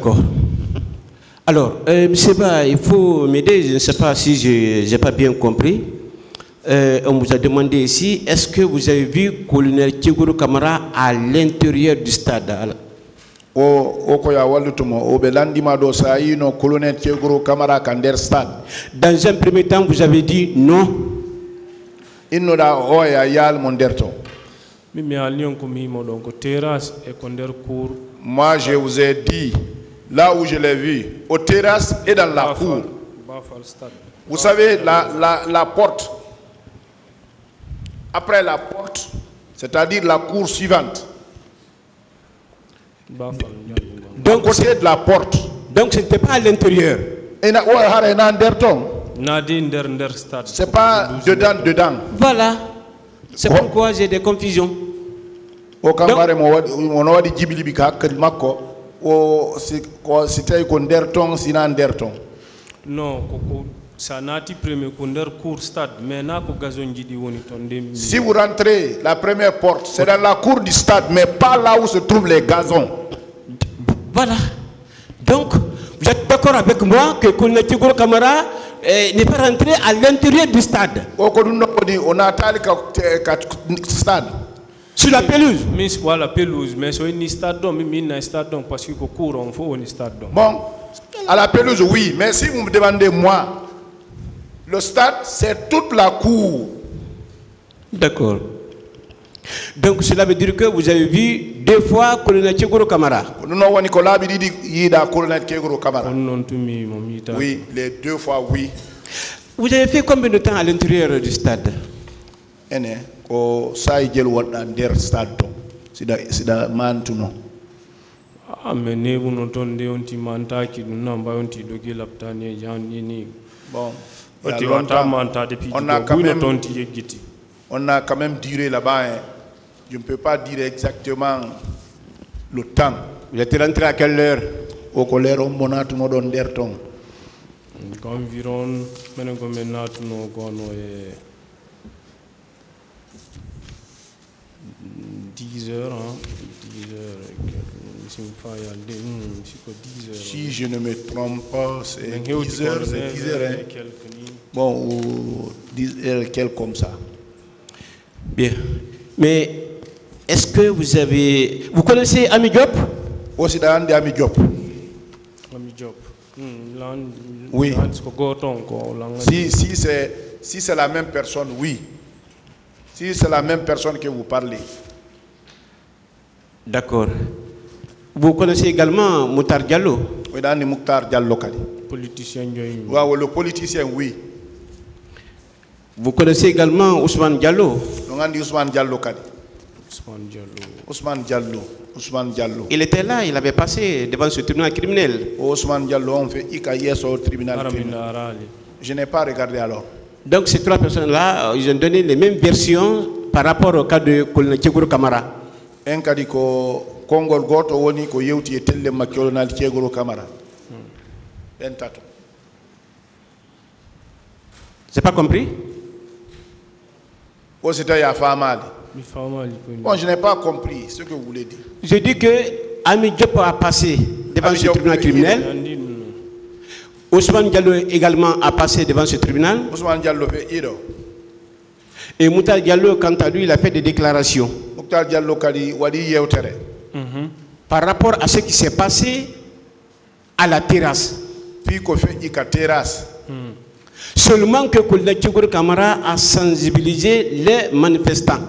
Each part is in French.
D'accord. Alors, monsieur Ba, il faut m'aider, je ne sais pas si je n'ai pas bien compris. On vous a demandé ici, est-ce que vous avez vu colonel Tchegoro Kamara à l'intérieur du stade? Dans un premier temps, vous avez dit non. Moi, je vous ai dit, là où je l'ai vu, aux terrasses et dans la cour. Vous savez, la porte, après la porte, c'est-à-dire la cour suivante. Donc, côté de la porte. Donc, ce n'était pas à l'intérieur. C'est pas dedans. Voilà. C'est pourquoi j'ai des confusions. Non, ça n'a pas premier cour stade, mais si vous rentrez la première porte, c'est dans la cour du stade, mais pas là où se trouvent les gazons. Voilà. Donc, vous êtes d'accord avec moi que Colonel Tchegoro Kamara n'est pas rentré à l'intérieur du stade? On a stade. Sur la pelouse? Mais voilà, pelouse, mais c'est un stade, mais stade parce que court on faut un stade. Bon, à la pelouse, oui, mais si vous me demandez moi, le stade, c'est toute la cour. D'accord. Donc cela veut dire que vous avez vu deux fois Colonel Tchegoro Kamara? Oui, les deux fois, oui. Vous avez fait combien de temps à l'intérieur du stade? Ah, mais ne vous n'entendez on t'y manta qui nous n'a pas on t'y dogué la ptanie janini. Bon, on a quand même duré là-bas. Hein. Je ne peux pas dire exactement le temps. Vous êtes rentré à quelle heure? Au colère, on m'a tout donné d'air ton. Environ, maintenant comme maintenant nous avons 10 heures, hein, 10 heures. Si je ne me trompe pas, c'est 10 heures, c'est 10 heures. Hein. Bon, ou 10 heures, quelques comme ça. Bien. Mais est-ce que vous avez... Vous connaissez Ami Diop? Aussi dans Ami Diop. Ami Diop. Oui. Si c'est la même personne, oui. Si c'est la même personne que vous parlez. D'accord. Vous connaissez également Moutar Diallo? Oui, dans le Moutar Diallo. Politicien. Oui, le politicien, oui. Vous connaissez également Ousmane Diallo? Ousmane Diallo. Ousmane Diallo. Ousmane Diallo. Il était là, il avait passé devant ce tribunal criminel. Ousmane Diallo, on fait IKS au tribunal criminel. Je n'ai pas regardé alors. Donc ces trois personnes-là, ils ont donné les mêmes versions par rapport au cas de Colonel Tchegoro Kamara. Un cas de Kongol Goto woni ko yewti e telle ma colonel Tchegoro Kamara. J'ai pas compris? Bon, je n'ai pas compris ce que vous voulez dire. Je dis que Ami Diop a passé devant ce tribunal criminel. Ousmane Diallo également a passé devant ce tribunal. Ousmane Diallo fait Ido. Et Moutar Diallo, quant à lui, il a fait des déclarations. Moutar Diallo kadi wadi yewtere. Par rapport à ce qui s'est passé à la terrasse. Puis qu'on fait Ika terrasse. Seulement que Colonel Tchegoro Kamara a sensibilisé les manifestants.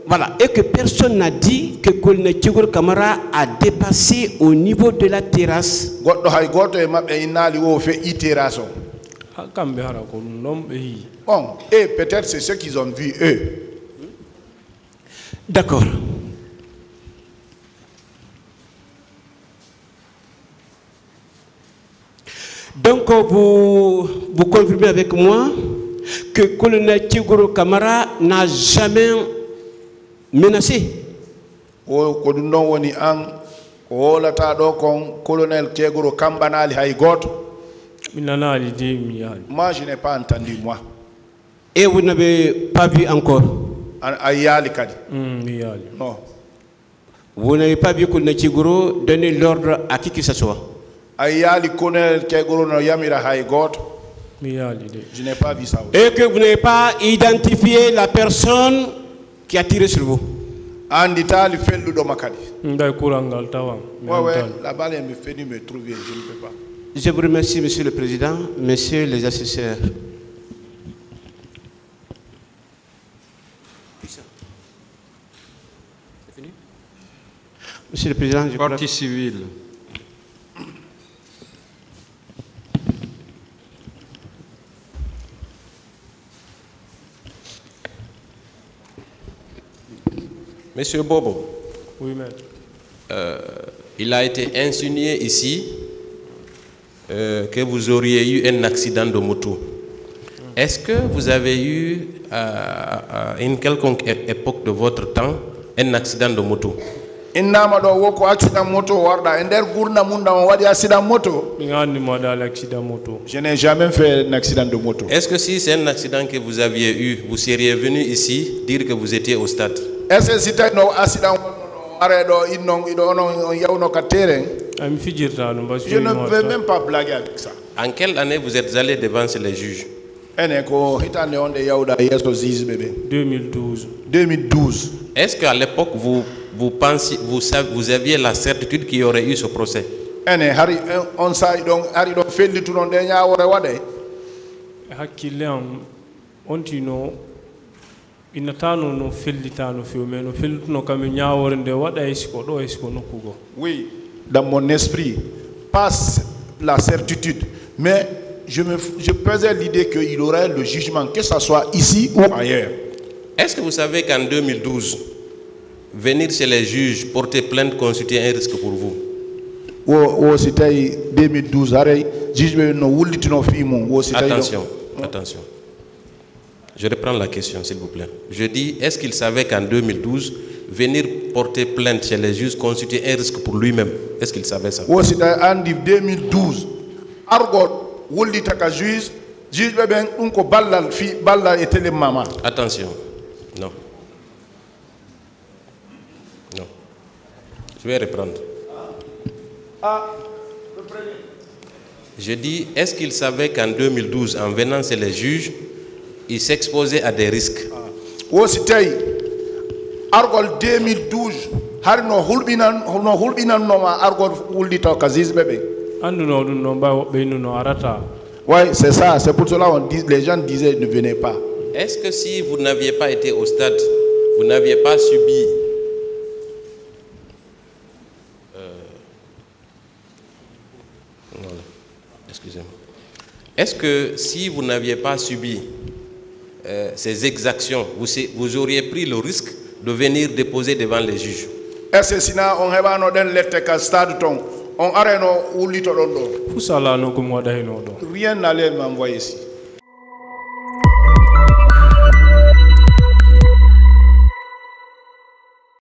Voilà, et que personne n'a dit que Colonel Tchegoro Kamara a dépassé au niveau de la terrasse. Bon, et peut-être c'est ce qu'ils ont vu eux. D'accord. Donc vous confirmez avec moi que Colonel Tchegoro Kamara n'a jamais menacé. Colonel Tchegoro Kambanali Haïgot. Moi je n'ai pas entendu moi. Et vous n'avez pas vu encore? ayali kadi. Non. Vous n'avez pas vu que Nechigoro donner l'ordre à qui que ce soit. Ayali kone Kegoro no yamira hay goto. Je n'ai pas vu ça aussi. Et que vous n'avez pas identifié la personne qui a tiré sur vous. Andita li fellu do makadi. Ndai kurangal tawa. Ouais, la balle est venue me trouver, je ne peux pas. Je vous remercie, Monsieur le Président, Messieurs les assesseurs. Monsieur le Président, je crois... Partie civile. Monsieur Bobo. Oui, maître. Il a été insinué ici que vous auriez eu un accident de moto. Est-ce que vous avez eu, à une quelconque époque de votre temps, un accident de moto? Je n'ai jamais fait un accident de moto. Est-ce que si c'est un accident que vous aviez eu, vous seriez venu ici dire que vous étiez au stade? Est-ce que si tu as un accident, je ne veux même pas blaguer avec ça. En quelle année vous êtes allé devant les juges? 2012. 2012. Est-ce qu'à l'époque, vous aviez la certitude qu'il y aurait eu ce procès? Oui, dans mon esprit, pas la certitude, mais je pesais l'idée qu'il y aurait le jugement, que ce soit ici ou ailleurs. Est-ce que vous savez qu'en 2012, venir chez les juges, porter plainte constitue un risque pour vous? C'était 2012. Attention, attention. Je reprends la question, s'il vous plaît. Je dis, est-ce qu'il savait qu'en 2012, venir porter plainte chez les juges constitue un risque pour lui-même? Est-ce qu'il savait ça? C'était en 2012. Attention. Non. Non. Je vais reprendre. Je dis, est-ce qu'il savait qu'en 2012, en venant chez les juges, il s'exposait à des risques? Argol 2012 har no hulbinan noma argol wuldita kaziz bébé. Oui, c'est ça, c'est pour cela les gens disaient ne venez pas. Est-ce que si vous n'aviez pas été au stade, vous n'aviez pas subi excusez-moi. Est-ce que si vous n'aviez pas subi ces exactions, vous auriez pris le risque de venir déposer devant les juges? Est-ce que sinon on va nous donner le stade ton on arrête nous ou lito dondo? Fusala no ko mo da hino do. Rien n'allait m'envoyer ici.